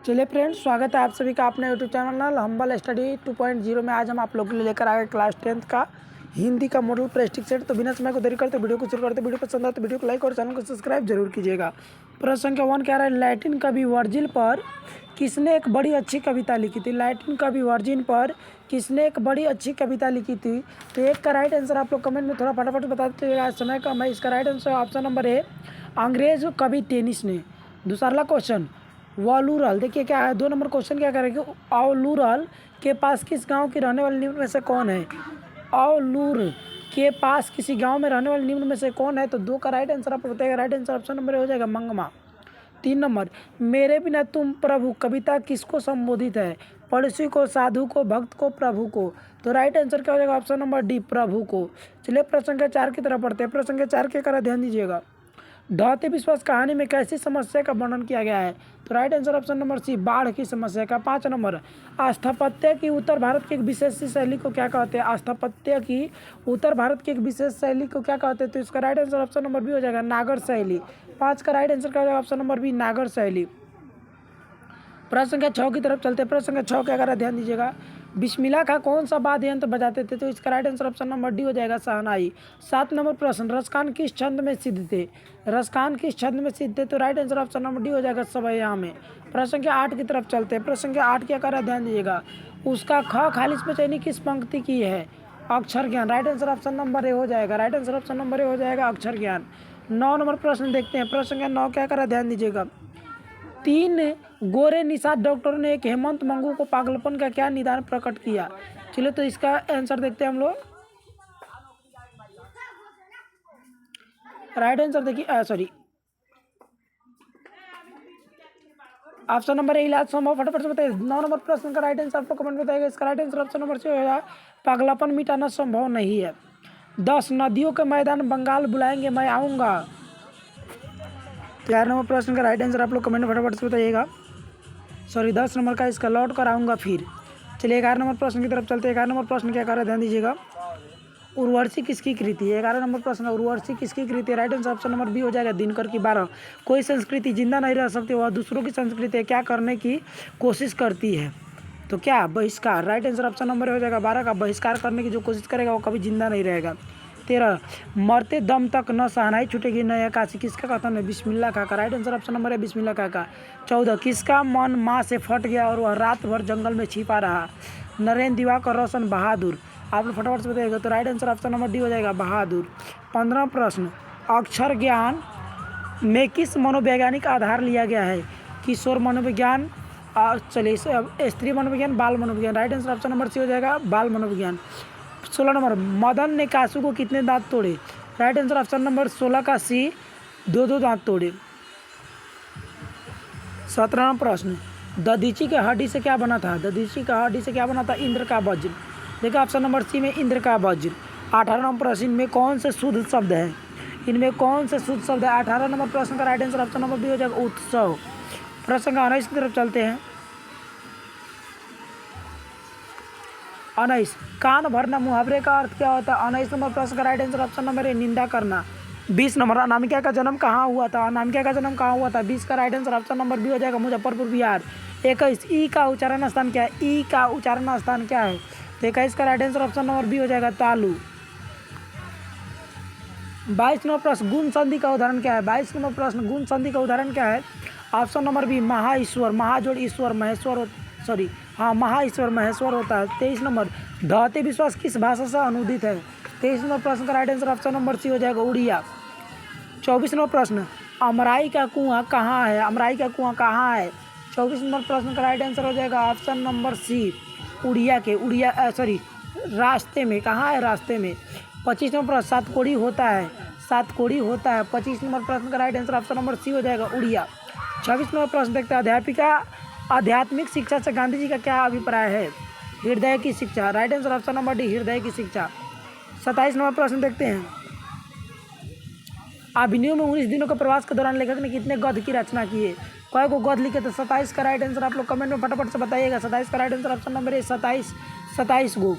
चलिए फ्रेंड्स, स्वागत है आप सभी का अपने यूट्यूब चैनल हम्बल स्टडी 2.0 में। आज हम आप लोगों के लिए लेकर आए क्लास 10th का हिंदी का मॉडल प्रेस्टिक सेट। तो बिना समय को देरी करते वीडियो को शुरू करते। वीडियो पसंद आए तो वीडियो को लाइक और चैनल को सब्सक्राइब जरूर कीजिएगा। प्रश्न संख्या 1 कह रहा है, लैटिन कवि वर्जिल पर किसने एक बड़ी अच्छी कविता लिखी थी। लैटिन कवि वर्जिल पर किसने एक बड़ी अच्छी कविता लिखी थी। तो एक का राइट आंसर आप लोग कमेंट में थोड़ा फटाफट बता दीजिएगा, समय कम है। इसका right answer option number A, अंग्रेज कवि टेनिस ने। दूसरा क्वेश्चन, वालुरल, देखिए क्या है, 2 नंबर क्वेश्चन क्या करेंगे, वालुरल के पास किस गांव की रहने वाले निम्न में से कौन है। वालुर के पास किसी गांव में रहने वाले निम्न में से कौन है। तो 2 का राइट आंसर आप बताएगा। राइट आंसर ऑप्शन नंबर हो जाएगा मंगमा। 3 नंबर, मेरे बिना तुम प्रभु कविता किसको संबोधित है। पड़ोसी को, साधु को, भक्त को, प्रभु को। तो राइट आंसर क्या हो जाएगा, ऑप्शन नंबर डी, प्रभु को। चलिए प्रश्न संख्या 4 की तरफ पढ़ते हैं। प्रश्न संख्या 4 के करा ध्यान दीजिएगा, ढहते विश्वास कहानी में कैसी समस्या का वर्णन किया गया है। तो right answer option number C, बाढ़ की समस्या का। 5 नंबर, स्थापत्य की उत्तर भारत की एक विशेष शैली को क्या कहते हैं। स्थापत्य की उत्तर भारत की एक विशेष शैली को क्या कहते हैं। तो इसका right answer option number B हो जाएगा, नागर शैली। 5 का राइट आंसर क्या हो जाएगा, ऑप्शन नंबर बी, नागर शैली। प्रश्न संख्या 6 की तरफ चलते हैं। प्रश्न संख्या 6 क्या करा ध्यान दीजिएगा, बिस्मिल्लाह का कौन सा वाद्य यंत्र बजाते थे। तो इसका right answer option number D हो जाएगा, शहनाई। 7 नंबर प्रश्न, रसखान किस छंद में सिद्ध थे। रसखान किस छंद में सिद्ध थे। तो right answer option number D हो जाएगा, सवैया में। प्रश्न संख्या 8 की तरफ चलते हैं। प्रश्न संख्या 8 क्या करा ध्यान दीजिएगा, उसका ख खालिज पे चयनी किस पंक्ति की है। अक्षर ज्ञान। Right answer option number A हो जाएगा। Right answer option number A हो जाएगा, अक्षर ज्ञान। 9 नंबर प्रश्न देखते हैं। प्रश्न संख्या 9 क्या करा ध्यान दीजिएगा, 3 गोरे निषाद डॉक्टरों ने एक हेमंत मंगू को पागलपन का क्या निदान प्रकट किया। चलिए तो इसका आंसर देखते हैं हम लोग। राइट आंसर देखिए, सॉरी, ऑप्शन नंबर ए, इलाज संभव। फटाफट से बताइए। 9 नंबर प्रश्न का राइट आंसर आपको कमेंट बताइएगा। इसका राइट आंसर ऑप्शन नंबर से होगा, पागलपन मिटाना संभव नहीं है। 10 नदियों के मैदान बंगाल बुलाएंगे, मैं आऊँगा। 11 नंबर प्रश्न का राइट आंसर आप लोग कमेंट में फटाफट से बताइएगा। सॉरी, 10 नंबर का इसका लौट कर आऊँगा फिर। चलिए 11 नंबर प्रश्न की तरफ चलते हैं। 11 नंबर प्रश्न क्या कर रहा है ध्यान दीजिएगा, उर्वशी किसकी कृति है। 11 नंबर प्रश्न, उर्वशी किसकी कृति है। Right answer option number B हो जाएगा, दिनकर की 12। कोई संस्कृति जिंदा नहीं रह सकती, वह दूसरों की संस्कृति क्या करने की कोशिश करती है। तो क्या, बहिष्कार। राइट आंसर ऑप्शन नंबर हो जाएगा 12 का, बहिष्कार करने की जो कोशिश करेगा वो कभी जिंदा नहीं रहेगा। 13, मरते दम तक न शहनाई छूटेगी न आकाशी, किसका कथन है। बिस्मिल्लाह खां का। राइट आंसर ऑप्शन नंबर है बिस्मिल्लाह खां का। 14, किसका मन माँ से फट गया और वह रात भर जंगल में छिपा रहा। नरेंद्र दिवाकर रोशन बहादुर। आप लोग फटाफट से बताइएगा। तो right answer option number D हो जाएगा, बहादुर। 15 प्रश्न, अक्षर ज्ञान में किस मनोवैज्ञानिक आधार लिया गया है। किशोर मनोविज्ञान, चलिए स्त्री मनोविज्ञान, बाल मनोविज्ञान। Right answer option number C हो जाएगा, बाल मनोविज्ञान। 16 नंबर, मदन ने कासू को कितने दांत तोड़े। राइट आंसर ऑप्शन नंबर 16 का सी, 2 दांत तोड़े। 17 प्रश्न, दधीची के हड्डी से क्या बना था। दधीची का हड्डी से क्या बना था, इंद्र का वज्र। देखिए ऑप्शन नंबर सी में इंद्र का वज्र। 18 नंबर प्रश्न, इनमें कौन से शुद्ध शब्द है। इनमें कौन से शुद्ध शब्द है। 18 नंबर प्रश्न का right answer option number B हो जाएगा, उत्सव। प्रश्न का 19 की तरफ चलते हैं। 19, कान भरना मुहावरे का अर्थ क्या होता है। 19 नंबर प्रश्न का right answer option number A, निंदा करना। 20 नंबर, अनामिका का जन्म कहाँ हुआ था। अनामिका का जन्म कहाँ हुआ था। 20 का right answer option number B हो जाएगा, मुजफ्फरपुर बिहार। 21, ई का उच्चारण स्थान क्या है। ई का उच्चारण स्थान क्या है। तो 21 का right answer option number B हो जाएगा, तालु। 22 नंबर प्रश्न, गुण संधि का उदाहरण क्या है। 22 नंबर प्रश्न, गुण संधि का उदाहरण क्या है। ऑप्शन नंबर बी, महा ईश्वर। महाजोड़ ईश्वर महेश्वर, सॉरी हाँ, महा ईश्वर महेश्वर होता है। 23 नंबर, ढहते विश्वास किस भाषा से अनुदित है। 23 नंबर प्रश्न का right answer option number C हो जाएगा, उड़िया। 24 नंबर प्रश्न, अमराई का कुआं कहाँ है। अमराई का कुआं कहाँ है। 24 नंबर प्रश्न का राइट आंसर हो जाएगा ऑप्शन नंबर सी, उड़िया के, उड़िया सॉरी रास्ते में। कहाँ है, रास्ते में। 25 नंबर प्रश्न, सातकोड़ी होता है। सातकोड़ी होता है। 25 नंबर प्रश्न का right answer option number C हो जाएगा, उड़िया। 26 नंबर प्रश्न देखते हैं, अध्यापिका आध्यात्मिक शिक्षा से गांधी जी का क्या अभिप्राय है। हृदय की शिक्षा। Right answer option number D, हृदय की शिक्षा। 27 नंबर प्रश्न देखते हैं, अभिनयों में 19 दिनों के प्रवास के दौरान लेखक ने कितने गद्य की रचना की है। कई को गद्य लिखे। तो 27 का राइट आंसर आप लोग कमेंट में फटाफट से बताइएगा। 27 का right answer option number A, 27 गो।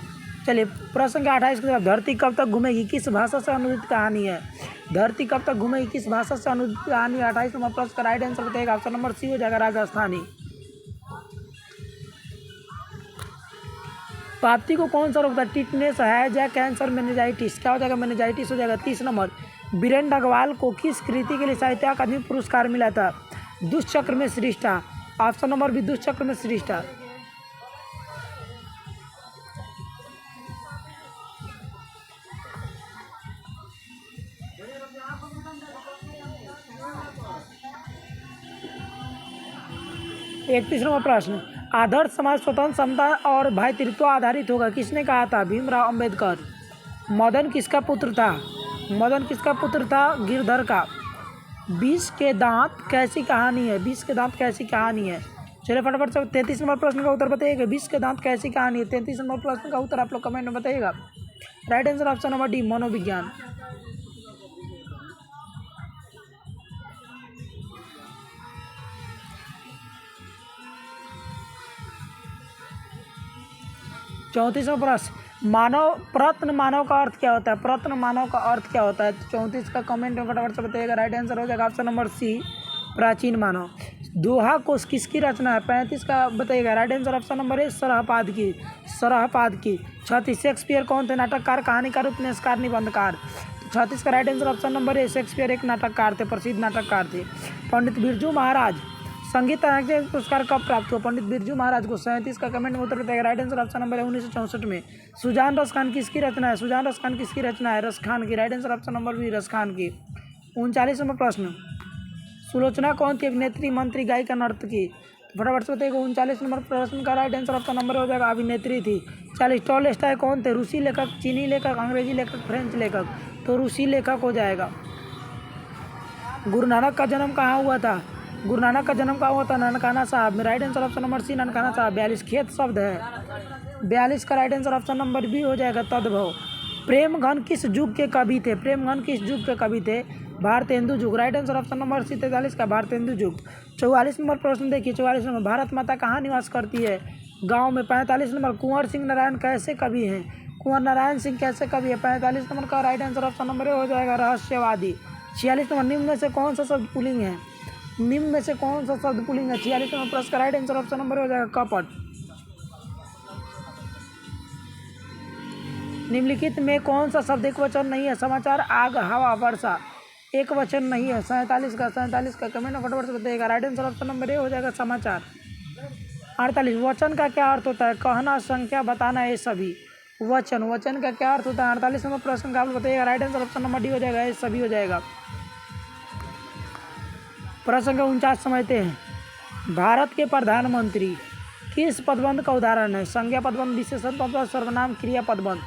चलिए प्रश्न के 28 की तरफ, धरती कब तक घूमेगी किस भाषा से अनुदित कहानी है। धरती कब तक घूमेगी किस भाषा से अनुदित कहानी है। 28 नंबर प्रश्न का राइट आंसर बताइएगा, ऑप्शन नंबर सी हो जाएगा, राजस्थानी। पापती को कौन सा रोकता है? टिटनेस, हैजा, कैंसर, मेनिंजाइटिस। क्या हो जाएगा? मेनिंजाइटिस हो जाएगा। 30 नंबर, बीरेन अग्रवाल को किस कृति के लिए साहित्य अकादमी पुरस्कार मिला था? दुष्चक्र में सृष्टा। ऑप्शन नंबर बी, दुष्चक्र में सृष्टा। एक 30 नंबर प्रश्न, आदर्श समाज स्वतंत्र, समता और भातृत्व आधारित होगा, किसने कहा था? भीमराव अंबेडकर। मदन किसका पुत्र था? मदन किसका पुत्र था? गिरधर का। 20 के दांत कैसी कहानी है? 20 के दांत कैसी कहानी है? चलिए फटाफट से 33 नंबर प्रश्न का उत्तर बताइएगा। 20 के दांत कैसी कहानी है? 33 नंबर प्रश्न का उत्तर आप लोग कमेंट में बताइएगा। Right answer option number D, मनोविज्ञान। चौंतीसवां प्रश्न, मानव प्रत्न मानव का अर्थ क्या होता है? प्रत्न मानव का अर्थ क्या होता है? 34 का कमेंट में फटाफट से बताइएगा। राइट आंसर हो जाएगा ऑप्शन नंबर सी, प्राचीन मानव। दोहा कोश किसकी रचना है? 35 का बताइएगा। Right answer option number A, Sarahapada की। सरहपाद की। 36, शेक्सपियर कौन थे? नाटककार, कहानीकार, उपन्यासकार, निबंधकार। 36 का right answer option number A, Shakespeare एक नाटककार थे, प्रसिद्ध नाटककार थे। पंडित बिरजू महाराज संगीत नाटक पुरस्कार कब प्राप्त हुआ? पंडित बिरजू महाराज को। 37 का कमेंट में उत्तर बताएगा। राइट आंसर ऑप्शन नंबर है 1964 में। सुजान रस खान किसकी रचना है? सुजान रस खान किसकी रचना है? रस खान की। Right answer option number B, Ras Khan की। 39 नंबर प्रश्न, सुलोचना कौन थी? अभिनेत्री, मंत्री, गायिका, नर्तकी। फटाफट से बताइएगा। 39 नंबर प्रश्न का राइट आंसर ऑप्शन नंबर हो जाएगा अभिनेत्री थी। 40, टॉलस्टॉय कौन थे? रूसी लेखक, चीनी लेखक, अंग्रेजी लेखक, फ्रेंच लेखक। तो रूसी लेखक हो जाएगा। गुरु नानक का जन्म कहाँ हुआ था? गुरु नानक का जन्म कहाँ हुआ था? ननकाना साहब में। Right answer option number C, Nankana Sahib. 42 खेत शब्द है। 42 का right answer option number B हो जाएगा, तद्भव। प्रेमघन किस युग के कवि थे? प्रेमघन किस युग के कवि थे? भारतेंदु युग। Right answer option number C, 43 का भारतेंदु युग। 44 नंबर प्रश्न देखिए। 44 नंबर, भारत माता कहाँ निवास करती है? गाँव में। 45 नंबर, कुंवर सिंह नारायण कैसे कवि हैं? कुंवर नारायण सिंह कैसे कवि है? 45 नंबर का राइट आंसर ऑप्शन नंबर हो जाएगा, रहस्यवादी। 46 नंबर, निम्न में से कौन सा शब्द पुल्लिंग है? निम्न में से कौन सा शब्द पुल्लिंग है? 46 नंबर प्रश्न का राइट आंसर ऑप्शन नंबर हो जाएगा, कपट। निम्नलिखित में कौन सा शब्द एक वचन नहीं है? समाचार, आग, हवा, वर्षा। एक वचन नहीं है। 47 का कमेंट में फटाफट से बताइएगा। Right answer option number A हो जाएगा, समाचार। 48, वचन का क्या अर्थ होता है? कहना, संख्या, बताना, ये सभी। वचन का क्या अर्थ होता है? 48 नंबर प्रश्न का आप बताइएगा। Right answer option number D हो जाएगा, ये सभी हो जाएगा। प्रश्न का 49 समझते हैं। भारत के प्रधानमंत्री किस पदबंध का उदाहरण है? संज्ञा पदबंध, विशेषण पदबंध, सर्वनाम, क्रिया पदबंध।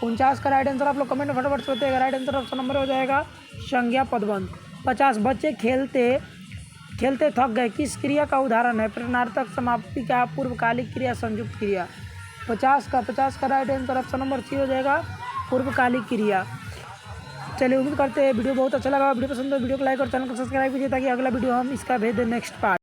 49 का राइट आंसर आप लोग कमेंट में फटाफट से बताइएगा। राइट आंसर ऑप्शन नंबर हो जाएगा, संज्ञा पदबंध। 50, बच्चे खेलते खेलते थक गए किस क्रिया का उदाहरण है? प्रेरणार्थक, समापिका, पूर्वकालिक क्रिया, संयुक्त क्रिया। 50 का right answer option number C हो जाएगा, पूर्वकालिक क्रिया। चलिए उम्मीद करते हैं वीडियो बहुत अच्छा लगा। वीडियो पसंद है वीडियो को लाइक और चैनल को सब्सक्राइब कीजिए ताकि अगला वीडियो हम इसका भेज दें, नेक्स्ट पार्ट।